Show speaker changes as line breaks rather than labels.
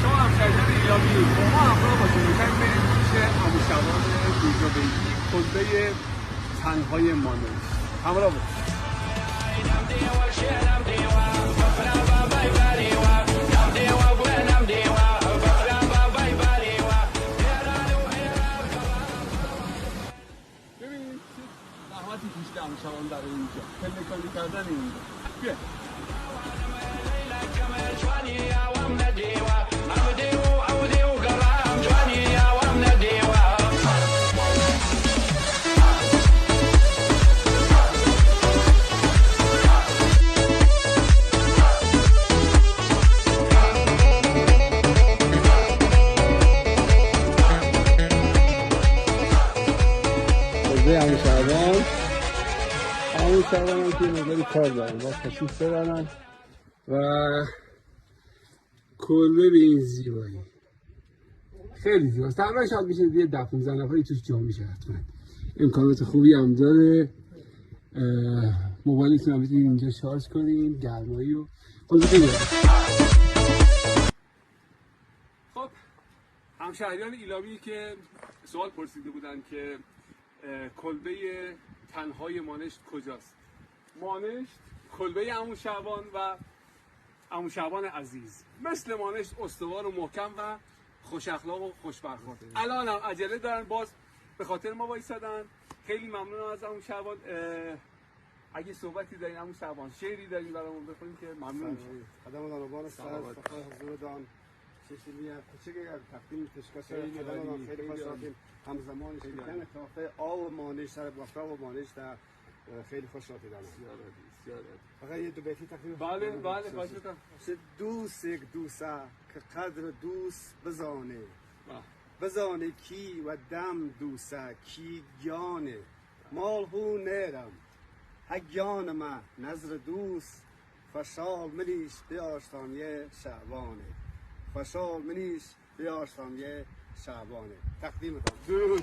شما همشهریان ایلامی با ما همراه باشید. می‌خوایم بریم پیش عمو شبان گوجه‌بیگی، کلبه تنهای مانش. همراه باشید. ببینید چه زحمتی کشیده عمو شبان برای اینجا پلکانی کردن اینجا. بیا عمو شبان هم که مقداری کار دارن با تشریف ببرن و کلبه به این زیبایی خیلی زیباست. تقریبا شاید میشه یه 10-15 نفری توش جا میشه. حتما امکانات خوبی هم داره. موبایلتون هم میتونید اینجا شارژ کنین، گرمایی رو خیلی. خب همشهریان ایلامی که سوال پرسیده بودن که کلبه تنهای مانشت کجاست؟ مانشت کلبه عمو شعبان و عمو شعبان عزیز مثل مانشت استوار و محکم و خوش اخلاق و خوش برخورد. الان هم عجله دارن باز به خاطر ما وایسادن. خیلی ممنونم از عمو شعبان. اگه صحبتی دارین عمو شعبان، شعری دارین برامون بخونین که ممنون میشم.
خدمت جنابان سلامت حضورتان چشمیه کوچک تقدیم تشکر خدمتتون خیلی خوش آمدید. همزمان شکن کافه آب مانش سر گفتار و مانش در خیلی خوش آمدید. فقط یه دو بیتی تقدیم.
بله خواهش می‌کنم.
دوست یک دوسته که قدر دوست بزانه بزانه کی و دم دوسته کی گیانه مال هو نیرم هگیان ما نظر دوست فشال منیش به آشتانیه شعبانه فشال منیش به آشتانیه شعبانه. تقدیمتان.